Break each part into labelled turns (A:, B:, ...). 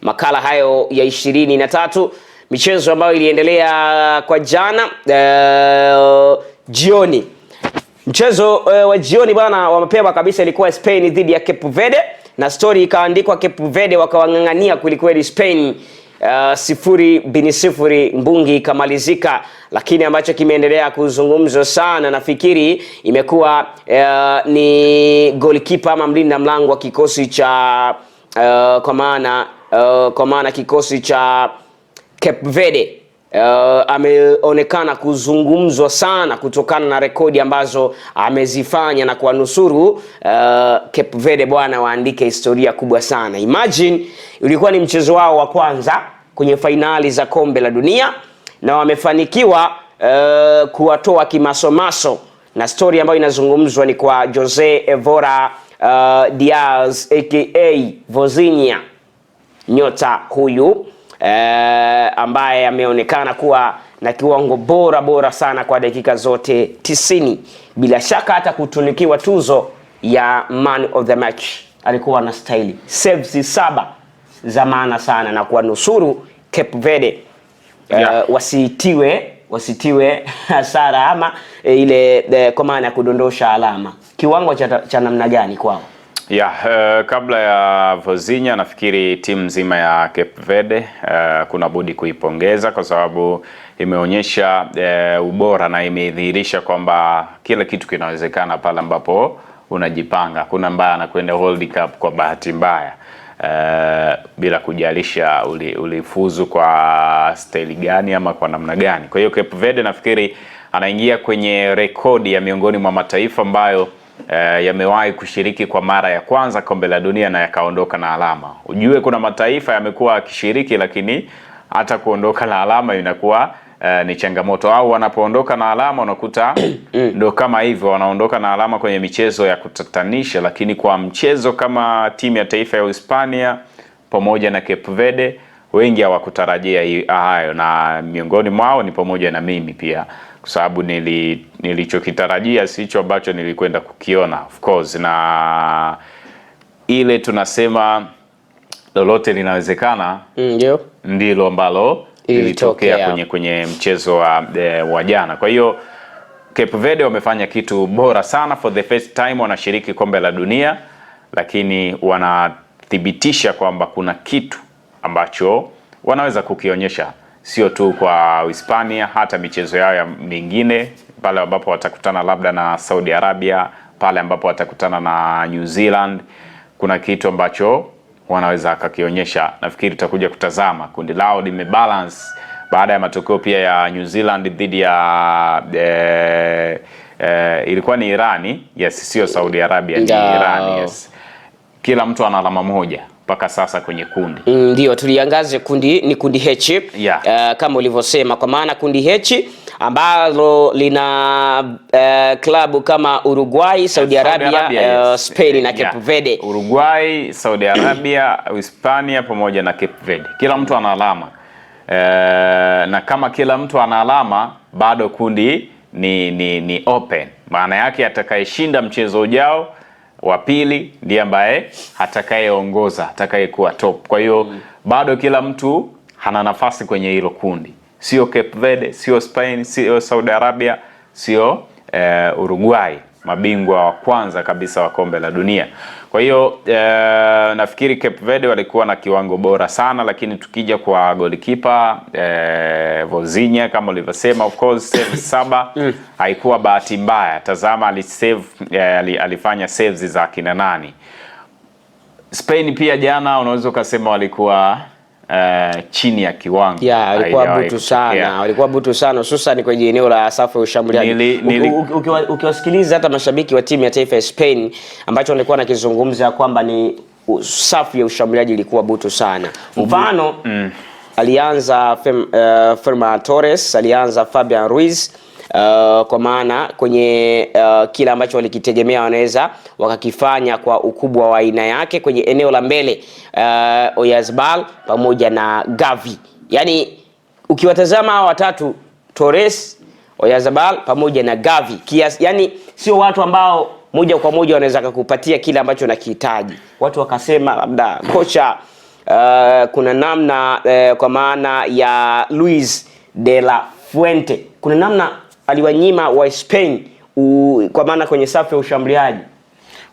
A: makala hayo ya 23, michezo ambayo iliendelea kwa jana jioni. Mchezo wa jioni bwana wa mapema kabisa ilikuwa Spain dhidi ya Cape Verde, na story ikaandikwa Cape Verde wakawangangania kweli Spain 0-0 mbungi ikamalizika. Lakini ambacho kimeendelea kuzungumzwa sana nafikiri imekuwa ni goalkeeper ama mlinda mlango wa kikosi cha kwa maana kikosi cha Cape Verde ameonekana kuzungumzwa sana kutokana na rekodi ambazo amezifanya na kuwanusuru Cape Verde bwana waandike historia kubwa sana. Imagine ulikuwa ni mchezo wao wa kwanza kwenye fainali za kombe la dunia na wamefanikiwa kuwatoa kimasomaso, na story ambayo inazungumzwa ni kwa Jose Evora Diaz aka Vozinha, nyota huyu ambaye ameonekana kuwa na kiwango bora sana kwa dakika zote 90, bila shaka hata kutunikiwa tuzo ya man of the match. Alikuwa na style saves 7 za maana sana na kuwanusuru Cape Verde wasitiwe hasara ama ile kwa maana ya kudondosha alama. Kiwango cha namna gani kwao?
B: Kabla ya Vozinha nafikiri timu nzima ya Cape Verde kuna budi kuipongeza kwa sababu imeonyesha ubora na imedhihirisha kwamba kila kitu kinawezekana pale ambapo unajipanga. Kuna ambaye anakwenda World Cup kwa bahati mbaya bila kujalisha ulifuzu kwa staili gani ama kwa namna gani. Kwa hiyo Cape Verde nafikiri anaingia kwenye rekodi ya miongoni mwa mataifa ambayo yamewahi kushiriki kwa mara ya kwanza kombe la dunia na yakaondoka na alama. Ujue kuna mataifa yamekuwa yakishiriki lakini hata kuondoka na alama inakuwa ni changamoto, au wanapoondoka na alama unakuta ndo kama hivyo wanaondoka na alama kwenye michezo ya kutatanisha. Lakini kwa mchezo kama timu ya taifa ya Hispania pamoja na Cape Verde wengi hawakutarajia hayo, na miongoni mwao ni pamoja na mimi pia, kwa sababu nilichokitarajia sicho ambacho nilikwenda kukiona of course. Na ile tunasema lolote linawezekana, ndilo ambalo lilitokea kwenye mchezo wa jana. Kwa hiyo Cape Verde wamefanya kitu bora sana, for the first time wanashiriki kombe la dunia, lakini wanathibitisha kwamba kuna kitu ambacho wanaweza kukionyesha sio tu kwa Hispania, hata michezo yao ya mingine, pale ambapo watakutana labda na Saudi Arabia, pale ambapo watakutana na New Zealand, kuna kitu ambacho wanaweza akakionyesha. Nafikiri tutakuja kutazama kundi lao limebalance baada ya matokeo pia ya New Zealand dhidi ya ilikuwa ni Irani, yes, sio Saudi Arabia, ni Irani, yes. Kila mtu ana alama moja mpaka sasa kwenye kundi.
A: Ndio tuliangaze kundi, ni kundi H kama ulivyosema, kwa maana kundi H ambalo lina klabu kama Uruguay, Saudi Arabia, Spain na Cape Verde.
B: Uruguay, Saudi Arabia, Hispania pamoja na Cape Verde. Kila mtu ana alama. Na kama kila mtu ana alama bado kundi ni open. Maana yake atakayeshinda mchezo ujao wa pili ndiye ambaye atakayeongoza, atakayekuwa top. Kwa hiyo bado kila mtu hana nafasi kwenye hilo kundi. Sio Cape Verde, sio Spain, sio Saudi Arabia, sio Uruguay, mabingwa wa kwanza kabisa wa kombe la dunia. Kwa hiyo nafikiri Cape Verde walikuwa na kiwango bora sana, lakini tukija kwa goalkeeper Vozinha kama ulivyosema, of course save 7 haikuwa bahati mbaya. Tazama alifanya saves za kina nani. Spain pia jana unaweza ukasema walikuwa chini ya kiwango.
A: Walikuwa butu sana hususan kwenye eneo la safu ya ushambuliaji. Ukiwasikiliza hata mashabiki wa timu ya taifa ya Spain ambacho walikuwa nakizungumza kwamba ni safu ya ushambuliaji ilikuwa butu sana. Mfano alianza Ferran Torres, alianza Fabian Ruiz, kwa maana kwenye kila ambacho walikitegemea wanaweza wakakifanya kwa ukubwa wa aina yake kwenye eneo la mbele, Oyarzabal pamoja na Gavi. Yani ukiwatazama hao watatu, Torres, Oyarzabal pamoja na Gavi, yani sio watu ambao moja kwa moja wanaweza kukupatia kile ambacho unakihitaji. Watu wakasema labda kocha kuna namna kwa maana ya Luis de la Fuente, kuna namna aliwanyima wa Spain kwa maana kwenye safu ya ushambuliaji.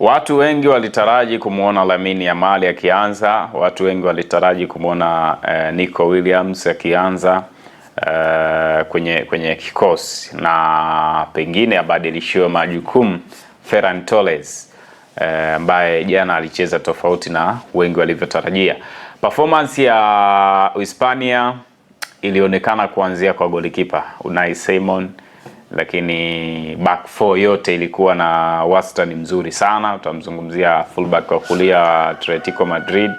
B: Watu wengi walitaraji kumuona Lamine Yamal akianza, watu wengi walitaraji kumuona Nico Williams akianza kwenye kikosi, na pengine abadilishiwe majukumu Ferran Torres ambaye jana alicheza tofauti na wengi walivyotarajia. Performance ya Hispania ilionekana kuanzia kwa golikipa Unai Simon, lakini back four yote ilikuwa na wastani mzuri sana. Utamzungumzia fullback wa kulia Atletico Madrid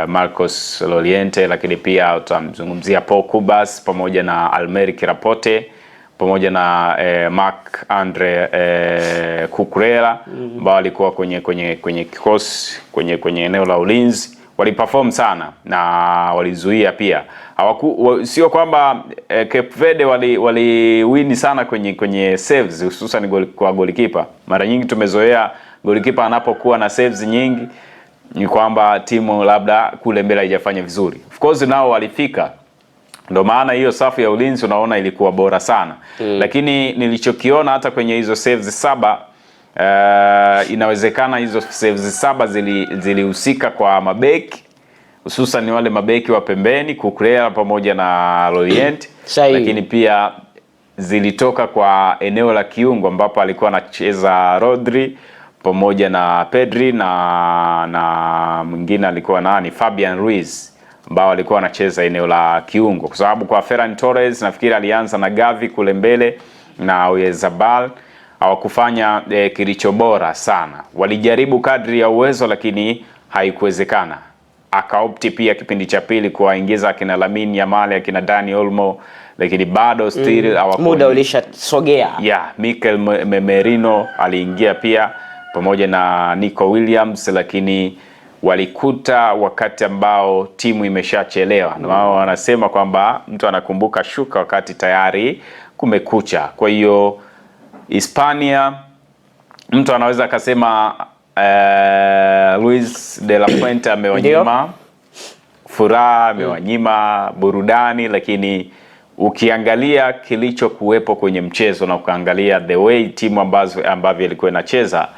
B: Marcos Llorente, lakini pia utamzungumzia Paul Cubas pamoja na Almeric Laporte pamoja na Marc-Andre Cucurella ambao walikuwa kwenye kikosi kwenye eneo la ulinzi. Waliperform sana na walizuia pia. Sio kwamba Cape Verde waliwini sana kwenye saves, hususan kwa golikipa. Mara nyingi tumezoea golikipa anapokuwa na saves nyingi ni kwamba timu labda kule mbele haijafanya vizuri. Of course nao walifika, ndio maana hiyo safu ya ulinzi unaona ilikuwa bora sana. Lakini nilichokiona hata kwenye hizo saves 7, inawezekana hizo saves 7 zilihusika kwa mabeki, hususan wale mabeki wa pembeni Cucurella pamoja na Llorente, lakini pia zilitoka kwa eneo la kiungo ambapo alikuwa anacheza Rodri pamoja na Pedri na mwingine alikuwa nani, Fabian Ruiz, ambao alikuwa anacheza eneo la kiungo, kwa sababu kwa Ferran Torres nafikiri alianza na Gavi kule mbele na Oyarzabal hawakufanya kilicho bora sana. Walijaribu kadri ya uwezo lakini haikuwezekana. Akaopti pia kipindi cha pili kuwaingiza akina Lamine Yamal, akina Dani Olmo, lakini bado still
A: muda ulishasogea.
B: Mikel Merino aliingia pia pamoja na Nico Williams, lakini walikuta wakati ambao timu imeshachelewa. Na wao wanasema kwamba mtu anakumbuka shuka wakati tayari kumekucha. Kwa hiyo Hispania, mtu anaweza akasema Luis de la Fuente amewanyima furaha, amewanyima burudani, lakini ukiangalia kilicho kuwepo kwenye mchezo na ukaangalia the way timu ambavyo ilikuwa inacheza,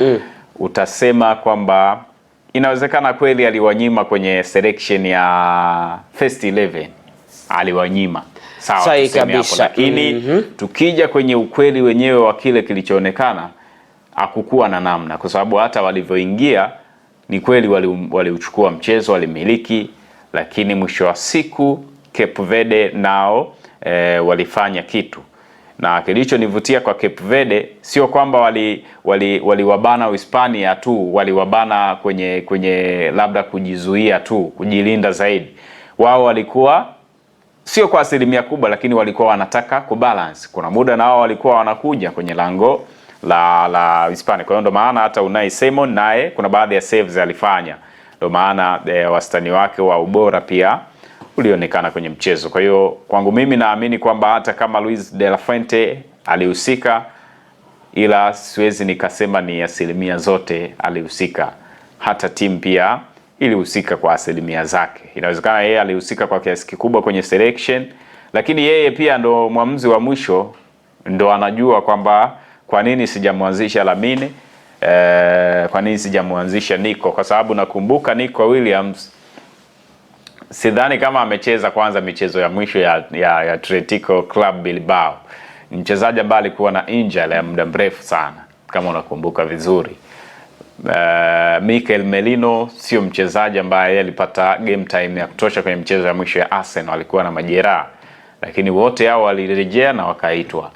B: utasema kwamba inawezekana kweli aliwanyima kwenye selection ya first 11, aliwanyima. Sawa kabisa. Lakini tukija kwenye ukweli wenyewe wa kile kilichoonekana, hakukuwa na namna, kwa sababu hata walivyoingia ni kweli waliuchukua mchezo, walimiliki, lakini mwisho wa siku Cape Verde nao walifanya kitu. Na kilichonivutia kwa Cape Verde sio kwamba waliwabana Hispania tu, waliwabana kwenye labda kujizuia tu, kujilinda zaidi. Wao walikuwa sio kwa asilimia kubwa, lakini walikuwa wanataka kubalance. Kuna muda na wao walikuwa wanakuja kwenye lango la Hispania. Kwa hiyo ndo maana hata Unai Simon naye kuna baadhi ya saves alifanya. Ndo maana wastani wake wa ubora pia ulionekana kwenye mchezo. Kwa hiyo kwangu mimi naamini kwamba hata kama Luis de la Fuente alihusika, ila siwezi nikasema ni asilimia zote alihusika. Hata timu pia ilihusika kwa asilimia zake. Inawezekana yeye alihusika kwa kiasi kikubwa kwenye selection, lakini yeye pia ndo mwamuzi wa mwisho, ndo anajua kwamba kwa nini sijamwanzisha Lamine, kwa nini sijamwanzisha Nico, kwa sababu nakumbuka Nico Williams sidhani kama amecheza kwanza michezo ya mwisho ya Atletico Club Bilbao. Mchezaji ambaye alikuwa na injury ya muda mrefu sana kama unakumbuka vizuri. Mikel Merino sio mchezaji ambaye alipata game time ya kutosha kwenye mchezo ya mwisho ya Arsenal, alikuwa na majeraha, lakini wote hao walirejea na wakaitwa.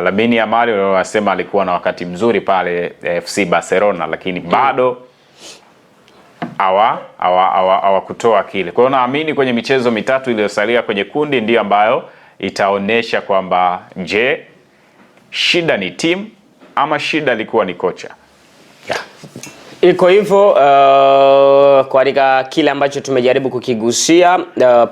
B: Lamine Yamal wanasema alikuwa na wakati mzuri pale FC Barcelona, lakini bado hawakutoa kile. Kwa hiyo naamini kwenye michezo mitatu iliyosalia kwenye kundi ndio ambayo itaonesha kwamba je, shida ni timu ama shida ilikuwa ni kocha.
A: Iko hivyo kwa katika kile ambacho tumejaribu kukigusia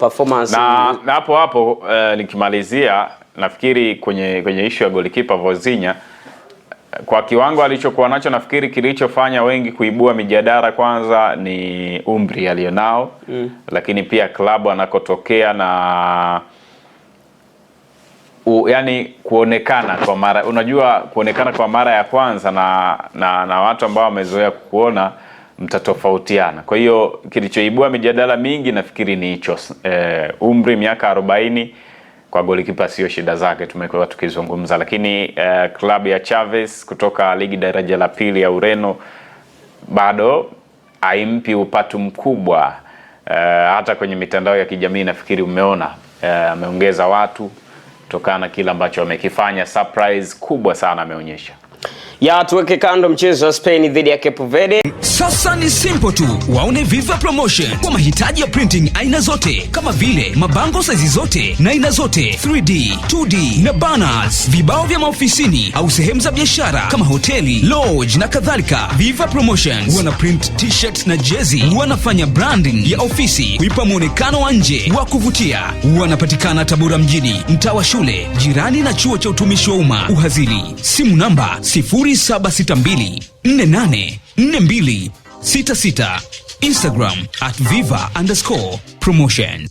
A: performance
B: na hapo nikimalizia, nafikiri kwenye issue ya goalkeeper Vozinha, kwa kiwango alichokuwa nacho, nafikiri kilichofanya wengi kuibua mijadala kwanza ni umri alionao, lakini pia klabu anakotokea na yani kuonekana kwa mara, unajua kuonekana kwa mara ya kwanza na watu ambao wamezoea kuona mtatofautiana. Kwa hiyo kilichoibua mijadala mingi nafikiri ni hicho, umri, miaka 40 kwa golikipa sio shida zake, tumekuwa tukizungumza. Lakini klabu ya Chaves kutoka ligi daraja la pili ya Ureno bado haimpi upatu mkubwa. Hata kwenye mitandao ya kijamii nafikiri umeona ameongeza watu kutokana na kile ambacho amekifanya. Surprise kubwa sana ameonyesha.
A: Ya tuweke kando mchezo wa Spain dhidi ya Cape Verde.
C: Sasa ni simple tu, waone Viva Promotion kwa mahitaji ya printing aina zote kama vile mabango size zote na aina zote, 3D, 2D na banners, vibao vya maofisini au sehemu za biashara kama hoteli, lodge na kadhalika. Viva Promotions wana print t-shirt na jezi, wanafanya branding ya ofisi kuipa muonekano wa nje wa kuvutia. Wanapatikana Tabora mjini, mtaa wa shule, jirani na chuo cha utumishi wa umma Uhazili. Simu namba 0762484266. Instagram @viva_promotion.